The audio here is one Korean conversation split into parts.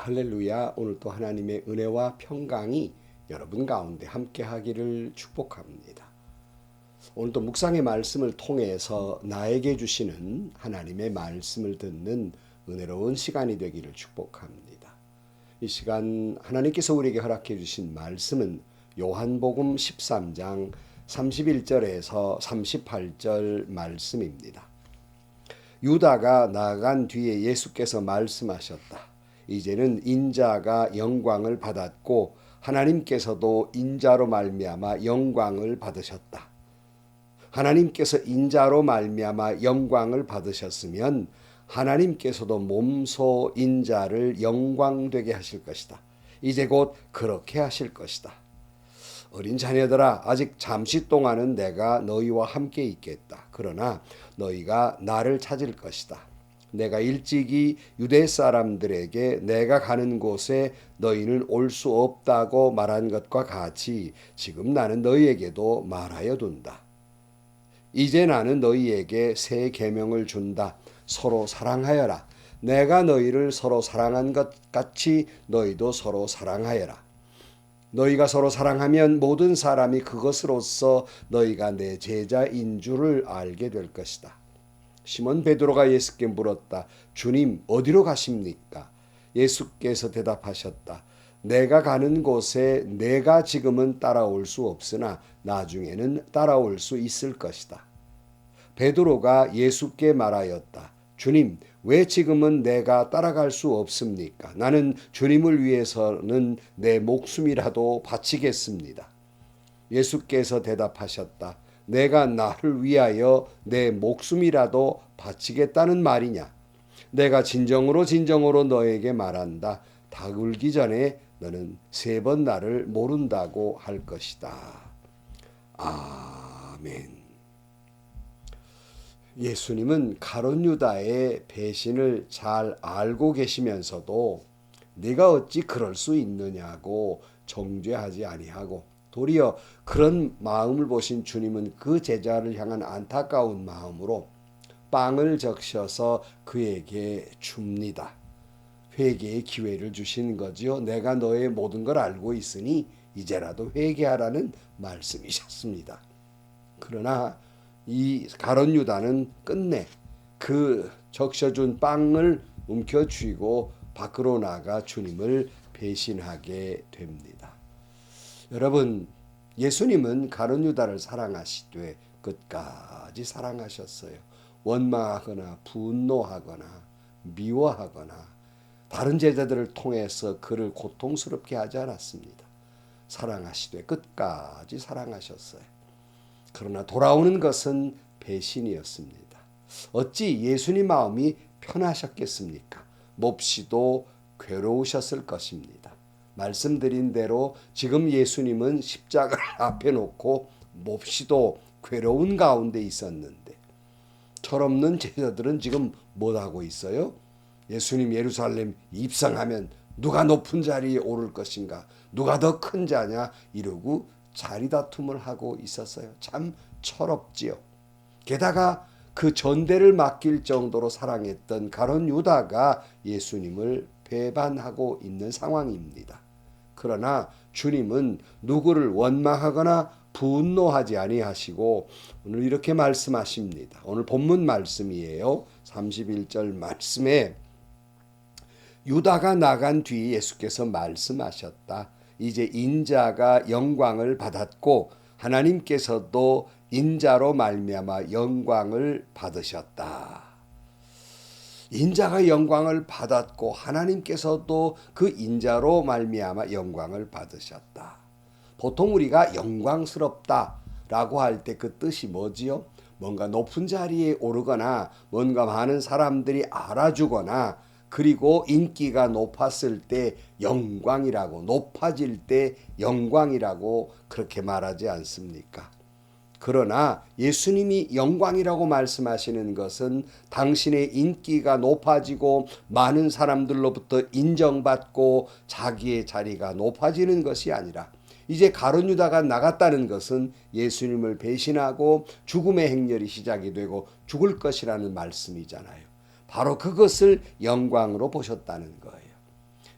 할렐루야. 오늘 또 하나님의 은혜와 평강이 여러분 가운데 함께 하기를 축복합니다. 오늘도 묵상의 말씀을 통해서 나에게 주시는 하나님의 말씀을 듣는 은혜로운 시간이 되기를 축복합니다. 이 시간 하나님께서 우리에게 허락해 주신 말씀은 요한복음 13장 31절에서 38절 말씀입니다. 유다가 나간 뒤에 예수께서 말씀하셨다. 이제는 인자가 영광을 받았고 하나님께서도 인자로 말미암아 영광을 받으셨다. 하나님께서 인자로 말미암아 영광을 받으셨으면 하나님께서도 몸소 인자를 영광되게 하실 것이다. 이제 곧 그렇게 하실 것이다. 어린 자녀들아, 아직 잠시 동안은 내가 너희와 함께 있겠다. 그러나 너희가 나를 찾을 것이다. 내가 일찍이 유대 사람들에게 내가 가는 곳에 너희는 올 수 없다고 말한 것과 같이 지금 나는 너희에게도 말하여 둔다. 이제 나는 너희에게 새 계명을 준다. 서로 사랑하여라. 내가 너희를 서로 사랑한 것 같이 너희도 서로 사랑하여라. 너희가 서로 사랑하면 모든 사람이 그것으로써 너희가 내 제자인 줄을 알게 될 것이다. 시몬 베드로가 예수께 물었다. 주님, 어디로 가십니까? 예수께서 대답하셨다. 내가 가는 곳에 내가 지금은 따라올 수 없으나 나중에는 따라올 수 있을 것이다. 베드로가 예수께 말하였다. 주님, 왜 지금은 내가 따라갈 수 없습니까? 나는 주님을 위해서는 내 목숨이라도 바치겠습니다. 예수께서 대답하셨다. 내가 나를 위하여 내 목숨이라도 바치겠다는 말이냐? 내가 진정으로 너에게 말한다. 다 울기 전에 너는 3번 나를 모른다고 할 것이다. 아멘. 예수님은 가룟 유다의 배신을 잘 알고 계시면서도 네가 어찌 그럴 수 있느냐고 정죄하지 아니하고 도리어 그런 마음을 보신 주님은 그 제자를 향한 안타까운 마음으로 빵을 적셔서 그에게 줍니다. 회개의 기회를 주신 거지요. 내가 너의 모든 걸 알고 있으니 이제라도 회개하라는 말씀이셨습니다. 그러나 이 가룟 유다는 끝내 그 적셔준 빵을 움켜쥐고 밖으로 나가 주님을 배신하게 됩니다. 여러분, 예수님은 가룟 유다를 사랑하시되 끝까지 사랑하셨어요. 원망하거나 분노하거나 미워하거나 다른 제자들을 통해서 그를 고통스럽게 하지 않았습니다. 사랑하시되 끝까지 사랑하셨어요. 그러나 돌아오는 것은 배신이었습니다. 어찌 예수님 마음이 편하셨겠습니까? 몹시도 괴로우셨을 것입니다. 말씀드린 대로 지금 예수님은 십자가를 앞에 놓고 몹시도 괴로운 가운데 있었는데 철없는 제자들은 지금 못하고 있어요? 예수님 예루살렘 입성하면 누가 높은 자리에 오를 것인가? 누가 더 큰 자냐? 이러고 자리 다툼을 하고 있었어요. 참 철없지요. 게다가 그 전대를 맡길 정도로 사랑했던 가룟 유다가 예수님을 배반하고 있는 상황입니다. 그러나 주님은 누구를 원망하거나 분노하지 아니하시고 오늘 이렇게 말씀하십니다. 오늘 본문 말씀이에요. 31절 말씀에 유다가 나간 뒤 예수께서 말씀하셨다. 이제 인자가 영광을 받았고 하나님께서도 인자로 말미암아 영광을 받으셨다. 인자가 영광을 받았고 하나님께서도 그 인자로 말미암아 영광을 받으셨다. 보통 우리가 영광스럽다라고 할 때 그 뜻이 뭐지요? 뭔가 높은 자리에 오르거나 뭔가 많은 사람들이 알아주거나 그리고 인기가 높았을 때 영광이라고, 높아질 때 영광이라고 그렇게 말하지 않습니까? 그러나 예수님이 영광이라고 말씀하시는 것은 당신의 인기가 높아지고 많은 사람들로부터 인정받고 자기의 자리가 높아지는 것이 아니라 이제 가룟 유다가 나갔다는 것은 예수님을 배신하고 죽음의 행렬이 시작이 되고 죽을 것이라는 말씀이잖아요. 바로 그것을 영광으로 보셨다는 거예요.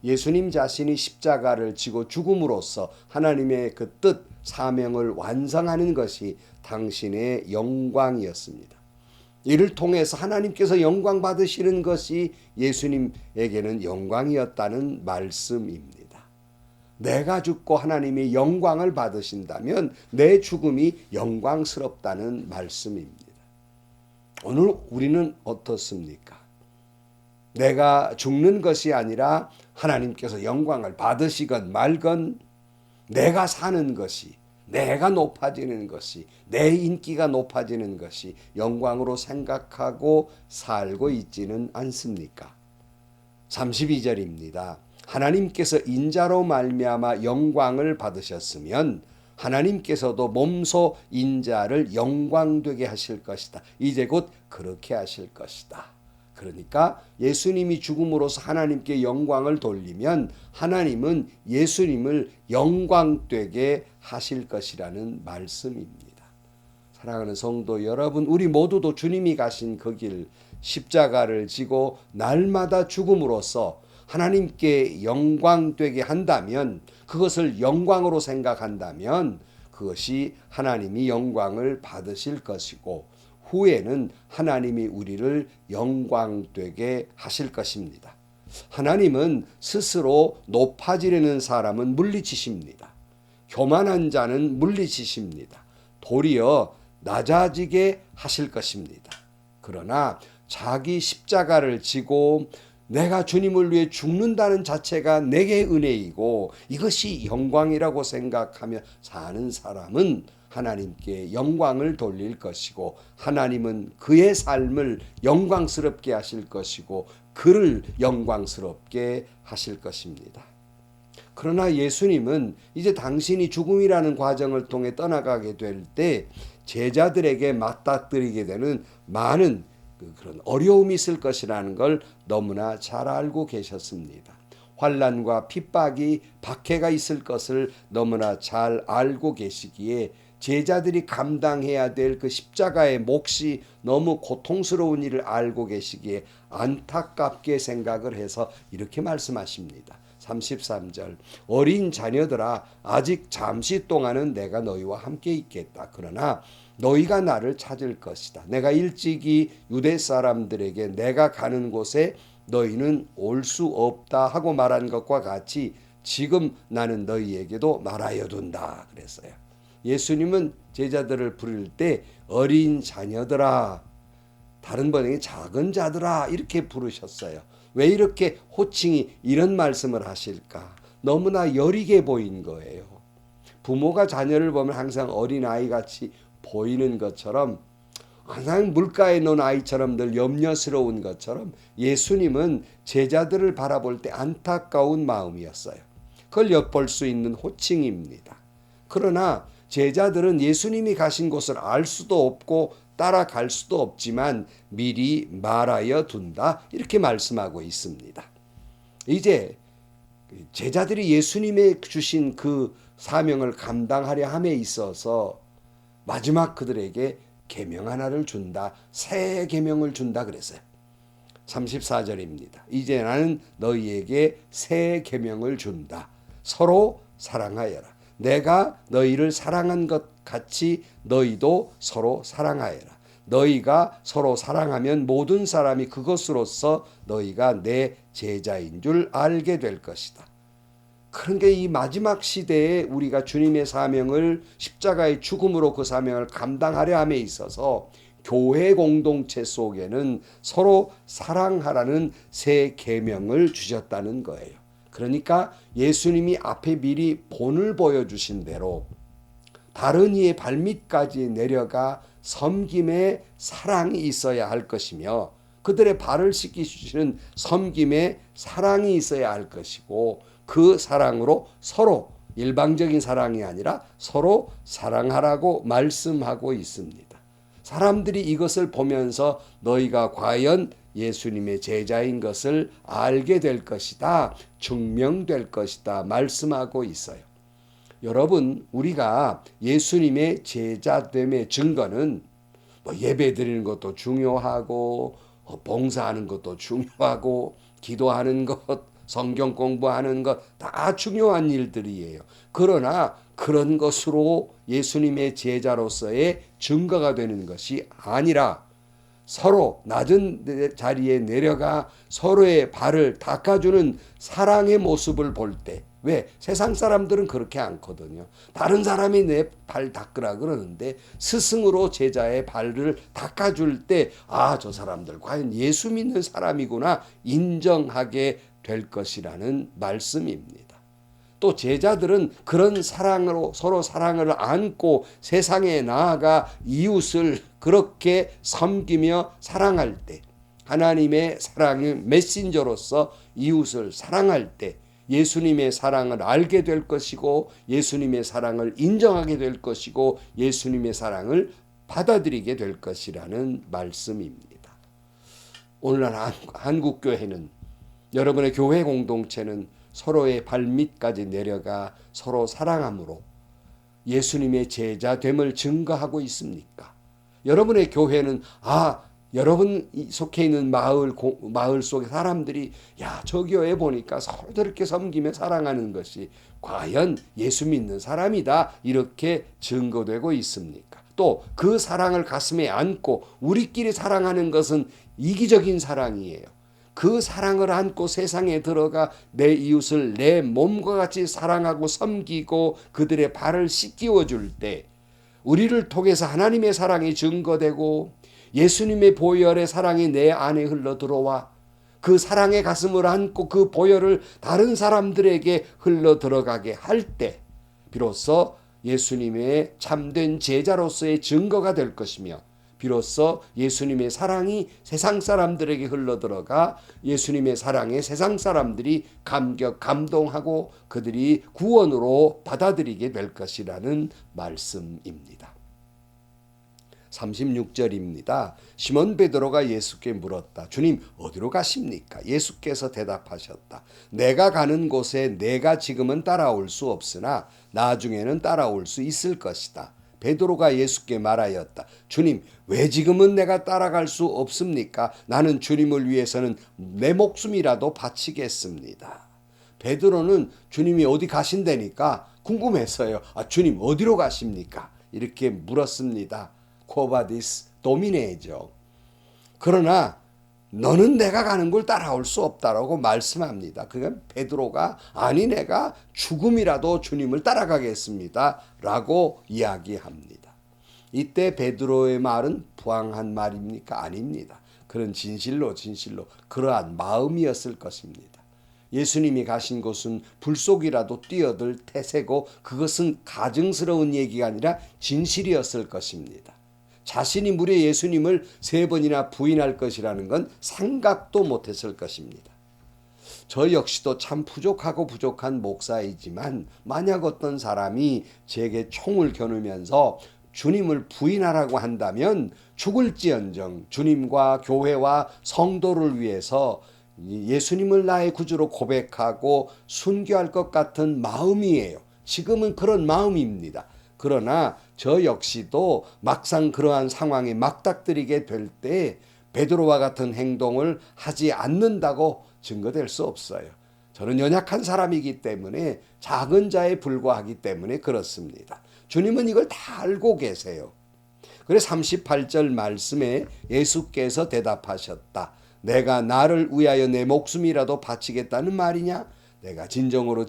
예수님 자신이 십자가를 지고 죽음으로써 하나님의 그 뜻, 사명을 완성하는 것이 당신의 영광이었습니다. 이를 통해서 하나님께서 영광 받으시는 것이 예수님에게는 영광이었다는 말씀입니다. 내가 죽고 하나님이 영광을 받으신다면 내 죽음이 영광스럽다는 말씀입니다. 오늘 우리는 어떻습니까? 내가 죽는 것이 아니라 하나님께서 영광을 받으시건 말건 내가 사는 것이, 내가 높아지는 것이, 내 인기가 높아지는 것이 영광으로 생각하고 살고 있지는 않습니까? 32절입니다. 하나님께서 인자로 말미암아 영광을 받으셨으면 하나님께서도 몸소 인자를 영광되게 하실 것이다. 이제 곧 그렇게 하실 것이다. 그러니까 예수님이 죽음으로써 하나님께 영광을 돌리면 하나님은 예수님을 영광되게 하실 것이라는 말씀입니다. 사랑하는 성도 여러분, 우리 모두도 주님이 가신 그 길, 십자가를 지고 날마다 죽음으로써 하나님께 영광되게 한다면, 그것을 영광으로 생각한다면 그것이 하나님이 영광을 받으실 것이고 후에는 하나님이 우리를 영광되게 하실 것입니다. 하나님은 스스로 높아지려는 사람은 물리치십니다. 교만한 자는 물리치십니다. 도리어 낮아지게 하실 것입니다. 그러나 자기 십자가를 지고 내가 주님을 위해 죽는다는 자체가 내게 은혜이고 이것이 영광이라고 생각하며 사는 사람은 하나님께 영광을 돌릴 것이고 하나님은 그의 삶을 영광스럽게 하실 것이고 그를 영광스럽게 하실 것입니다. 그러나 예수님은 이제 당신이 죽음이라는 과정을 통해 떠나가게 될 때 제자들에게 맞닥뜨리게 되는 많은 그런 어려움이 있을 것이라는 걸 너무나 잘 알고 계셨습니다. 환난과 핍박이 박해가 있을 것을 너무나 잘 알고 계시기에 제자들이 감당해야 될 그 십자가의 몫이 너무 고통스러운 일을 알고 계시기에 안타깝게 생각을 해서 이렇게 말씀하십니다. 33절 어린 자녀들아 아직 잠시 동안은 내가 너희와 함께 있겠다. 그러나 너희가 나를 찾을 것이다. 내가 일찍이 유대 사람들에게 내가 가는 곳에 너희는 올 수 없다 하고 말한 것과 같이 지금 나는 너희에게도 말하여 둔다 그랬어요. 예수님은 제자들을 부를 때 어린 자녀들아, 다른 번역에 작은 자들아 이렇게 부르셨어요. 왜 이렇게 호칭이 이런 말씀을 하실까? 너무나 여리게 보인 거예요. 부모가 자녀를 보면 항상 어린아이 같이 보이는 것처럼 항상 물가에 놓은 아이처럼 늘 염려스러운 것처럼 예수님은 제자들을 바라볼 때 안타까운 마음이었어요. 그걸 엿볼 수 있는 호칭입니다. 그러나 제자들은 예수님이 가신 곳을 알 수도 없고 따라갈 수도 없지만 미리 말하여 둔다 이렇게 말씀하고 있습니다. 이제 제자들이 예수님의 주신 그 사명을 감당하려 함에 있어서 마지막 그들에게 계명 하나를 준다. 새 계명을 준다 그랬어요. 34절입니다. 이제 나는 너희에게 새 계명을 준다. 서로 사랑하여라. 내가 너희를 사랑한 것 같이 너희도 서로 사랑하여라. 너희가 서로 사랑하면 모든 사람이 그것으로서 너희가 내 제자인 줄 알게 될 것이다. 그러니까 이 마지막 시대에 우리가 주님의 사명을 십자가의 죽음으로 그 사명을 감당하려 함에 있어서 교회 공동체 속에는 서로 사랑하라는 새 계명을 주셨다는 거예요. 그러니까 예수님이 앞에 미리 본을 보여주신 대로 다른 이의 발밑까지 내려가 섬김의 사랑이 있어야 할 것이며 그들의 발을 씻기시는 섬김의 사랑이 있어야 할 것이고 그 사랑으로 서로 일방적인 사랑이 아니라 서로 사랑하라고 말씀하고 있습니다. 사람들이 이것을 보면서 너희가 과연 예수님의 제자인 것을 알게 될 것이다. 증명될 것이다. 말씀하고 있어요. 여러분, 우리가 예수님의 제자됨의 증거는 예배 드리는 것도 중요하고 봉사하는 것도 중요하고 기도하는 것 성경 공부하는 것 다 중요한 일들이에요. 그러나 그런 것으로 예수님의 제자로서의 증거가 되는 것이 아니라 서로 낮은 자리에 내려가 서로의 발을 닦아주는 사랑의 모습을 볼 때, 왜? 세상 사람들은 그렇게 않거든요. 다른 사람이 내 발 닦으라 그러는데 스승으로 제자의 발을 닦아줄 때, 아, 저 사람들 과연 예수 믿는 사람이구나 인정하게 될 것이라는 말씀입니다. 또 제자들은 그런 사랑으로 서로 사랑을 안고 세상에 나아가 이웃을 그렇게 섬기며 사랑할 때, 하나님의 사랑의 메신저로서 이웃을 사랑할 때 예수님의 사랑을 알게 될 것이고 예수님의 사랑을 인정하게 될 것이고 예수님의 사랑을 받아들이게 될 것이라는 말씀입니다. 오늘날 한국교회는, 여러분의 교회 공동체는 서로의 발밑까지 내려가 서로 사랑함으로 예수님의 제자됨을 증거하고 있습니까? 여러분의 교회는 여러분 속해 있는 마을 속의 사람들이 저 교회 보니까 서로 저렇게 섬기며 사랑하는 것이 과연 예수 믿는 사람이다 이렇게 증거되고 있습니까? 또 그 사랑을 가슴에 안고 우리끼리 사랑하는 것은 이기적인 사랑이에요. 그 사랑을 안고 세상에 들어가 내 이웃을 내 몸과 같이 사랑하고 섬기고 그들의 발을 씻기워 줄 때 우리를 통해서 하나님의 사랑이 증거되고 예수님의 보혈의 사랑이 내 안에 흘러 들어와 그 사랑의 가슴을 안고 그 보혈을 다른 사람들에게 흘러 들어가게 할 때 비로소 예수님의 참된 제자로서의 증거가 될 것이며 비로소 예수님의 사랑이 세상 사람들에게 흘러들어가 예수님의 사랑에 세상 사람들이 감동하고 그들이 구원으로 받아들이게 될 것이라는 말씀입니다. 36절입니다. 시몬 베드로가 예수께 물었다. 주님, 어디로 가십니까? 예수께서 대답하셨다. 내가 가는 곳에 내가 지금은 따라올 수 없으나 나중에는 따라올 수 있을 것이다. 베드로가 예수께 말하였다. 주님, 왜 지금은 내가 따라갈 수 없습니까? 나는 주님을 위해서는 내 목숨이라도 바치겠습니다. 베드로는 주님이 어디 가신다니까 궁금했어요. 주님 어디로 가십니까? 이렇게 물었습니다. 코바디스 도미네죠. 그러나 너는 내가 가는 걸 따라올 수 없다라고 말씀합니다. 그러니까 베드로가 내가 죽음이라도 주님을 따라가겠습니다 라고 이야기합니다. 이때 베드로의 말은 부항한 말입니까? 아닙니다. 그런 진실로 그러한 마음이었을 것입니다. 예수님이 가신 곳은 불 속이라도 뛰어들 태세고 그것은 가증스러운 얘기가 아니라 진실이었을 것입니다. 자신이 무려 예수님을 3번이나 부인할 것이라는 건 생각도 못했을 것입니다. 저 역시도 참 부족한 목사이지만 만약 어떤 사람이 제게 총을 겨누면서 주님을 부인하라고 한다면 죽을지언정 주님과 교회와 성도를 위해서 예수님을 나의 구주로 고백하고 순교할 것 같은 마음이에요. 지금은 그런 마음입니다. 그러나 저 역시도 막상 그러한 상황에 맞닥뜨리게 될 때 베드로와 같은 행동을 하지 않는다고 증거될 수 없어요. 저는 연약한 사람이기 때문에 작은 자에 불과하기 때문에 그렇습니다. 주님은 이걸 다 알고 계세요. 그래서 38절 말씀에 예수께서 대답하셨다. 내가 나를 위하여 내 목숨이라도 바치겠다는 말이냐? 내가 진정으로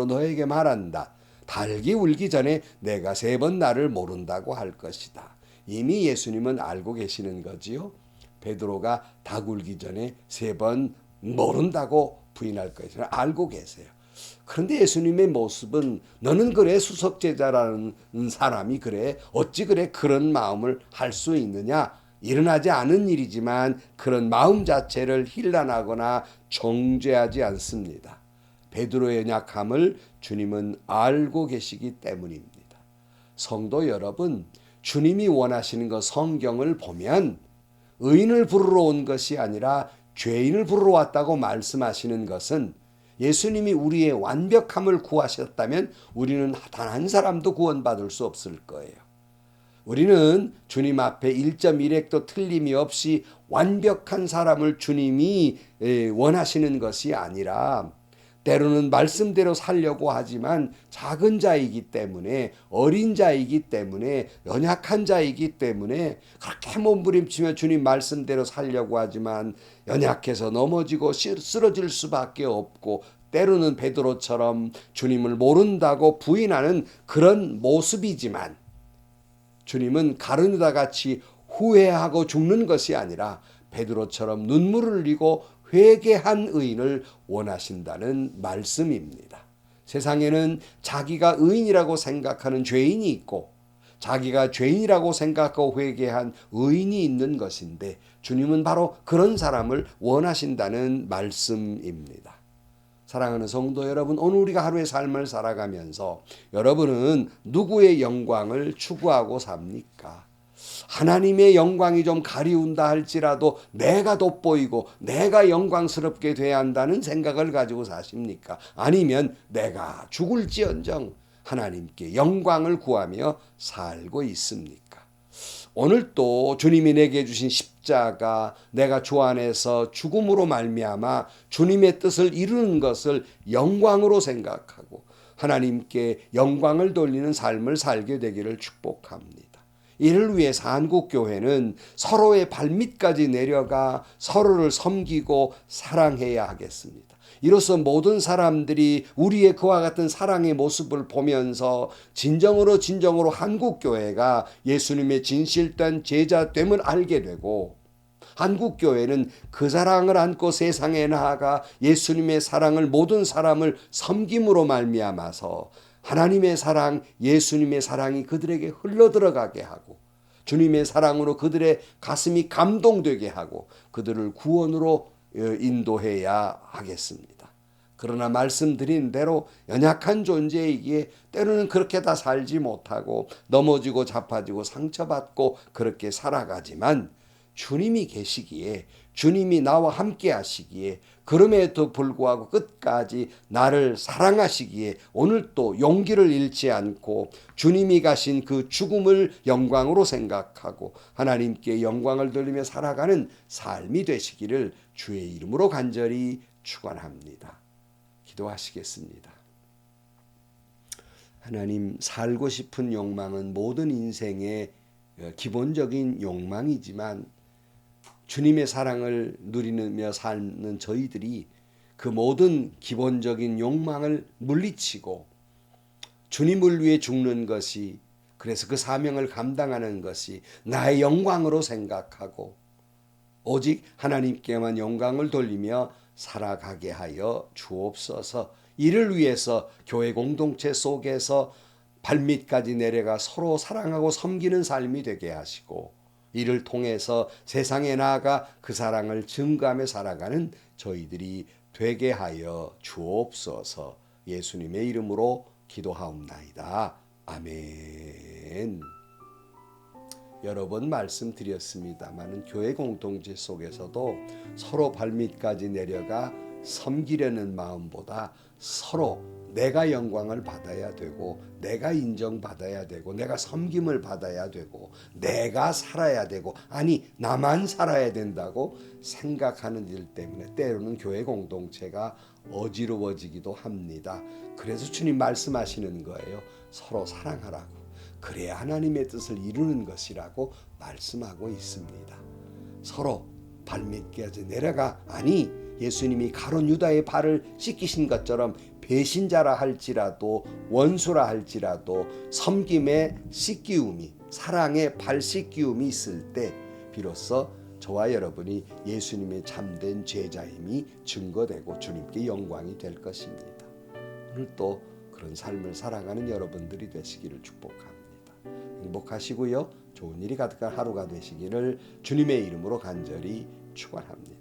너에게 말한다. 닭이 울기 전에 내가 3번 나를 모른다고 할 것이다. 이미 예수님은 알고 계시는 거지요. 베드로가 닭 울기 전에 3번 모른다고 부인할 것이라 알고 계세요. 그런데 예수님의 모습은 너는 그래 수석제자라는 사람이 그래 어찌 그래 그런 마음을 할 수 있느냐? 일어나지 않은 일이지만 그런 마음 자체를 힐난하거나 정죄하지 않습니다. 베드로의 연약함을 주님은 알고 계시기 때문입니다. 성도 여러분, 주님이 원하시는 것 성경을 보면 의인을 부르러 온 것이 아니라 죄인을 부르러 왔다고 말씀하시는 것은 예수님이 우리의 완벽함을 구하셨다면 우리는 단 한 사람도 구원받을 수 없을 거예요. 우리는 주님 앞에 1.1획도 틀림이 없이 완벽한 사람을 주님이 원하시는 것이 아니라 때로는 말씀대로 살려고 하지만 작은 자이기 때문에, 어린 자이기 때문에, 연약한 자이기 때문에 그렇게 몸부림치며 주님 말씀대로 살려고 하지만 연약해서 넘어지고 쓰러질 수밖에 없고, 때로는 베드로처럼 주님을 모른다고 부인하는 그런 모습이지만, 주님은 가룟유다 같이 후회하고 죽는 것이 아니라 베드로처럼 눈물을 흘리고 회개한 의인을 원하신다는 말씀입니다. 세상에는 자기가 의인이라고 생각하는 죄인이 있고 자기가 죄인이라고 생각하고 회개한 의인이 있는 것인데, 주님은 바로 그런 사람을 원하신다는 말씀입니다. 사랑하는 성도 여러분, 오늘 우리가 하루의 삶을 살아가면서 여러분은 누구의 영광을 추구하고 삽니까? 하나님의 영광이 좀 가리운다 할지라도 내가 돋보이고 내가 영광스럽게 돼야 한다는 생각을 가지고 사십니까? 아니면 내가 죽을지언정 하나님께 영광을 구하며 살고 있습니까? 오늘 또 주님이 내게 주신 십자가, 내가 주 안에서 죽음으로 말미암아 주님의 뜻을 이루는 것을 영광으로 생각하고 하나님께 영광을 돌리는 삶을 살게 되기를 축복합니다. 이를 위해서 한국교회는 서로의 발밑까지 내려가 서로를 섬기고 사랑해야 하겠습니다. 이로써 모든 사람들이 우리의 그와 같은 사랑의 모습을 보면서 진정으로 한국교회가 예수님의 진실된 제자됨을 알게 되고, 한국교회는 그 사랑을 안고 세상에 나아가 예수님의 사랑을 모든 사람을 섬김으로 말미암아서 하나님의 사랑, 예수님의 사랑이 그들에게 흘러들어가게 하고 주님의 사랑으로 그들의 가슴이 감동되게 하고 그들을 구원으로 인도해야 하겠습니다. 그러나 말씀드린 대로 연약한 존재이기에 때로는 그렇게 다 살지 못하고 넘어지고 자빠지고 상처받고 그렇게 살아가지만, 주님이 계시기에, 주님이 나와 함께 하시기에, 그럼에도 불구하고 끝까지 나를 사랑하시기에 오늘 또 용기를 잃지 않고 주님이 가신 그 죽음을 영광으로 생각하고 하나님께 영광을 돌리며 살아가는 삶이 되시기를 주의 이름으로 간절히 축원합니다. 기도하시겠습니다. 하나님, 살고 싶은 욕망은 모든 인생의 기본적인 욕망이지만 주님의 사랑을 누리며 사는 저희들이 그 모든 기본적인 욕망을 물리치고 주님을 위해 죽는 것이, 그래서 그 사명을 감당하는 것이 나의 영광으로 생각하고 오직 하나님께만 영광을 돌리며 살아가게 하여 주옵소서. 이를 위해서 교회 공동체 속에서 발밑까지 내려가 서로 사랑하고 섬기는 삶이 되게 하시고, 이를 통해서 세상에 나아가 그 사랑을 증거하며 살아가는 저희들이 되게 하여 주옵소서. 예수님의 이름으로 기도하옵나이다. 아멘. 여러 번 말씀드렸습니다마는 교회 공동체 속에서도 서로 발밑까지 내려가 섬기려는 마음보다 서로 내가 영광을 받아야 되고 내가 인정받아야 되고 내가 섬김을 받아야 되고 내가 살아야 되고, 아니 나만 살아야 된다고 생각하는 일 때문에 때로는 교회 공동체가 어지러워지기도 합니다. 그래서 주님 말씀하시는 거예요. 서로 사랑하라고. 그래야 하나님의 뜻을 이루는 것이라고 말씀하고 있습니다. 서로 발밑까지 내려가, 아니 예수님이 가룟 유다의 발을 씻기신 것처럼 배신자라 할지라도 원수라 할지라도 섬김의 씻기움이, 사랑의 발 씻기움이 있을 때 비로소 저와 여러분이 예수님의 참된 제자임이 증거되고 주님께 영광이 될 것입니다. 오늘 또 그런 삶을 살아가는 여러분들이 되시기를 축복합니다. 행복하시고요, 좋은 일이 가득한 하루가 되시기를 주님의 이름으로 간절히 축원합니다.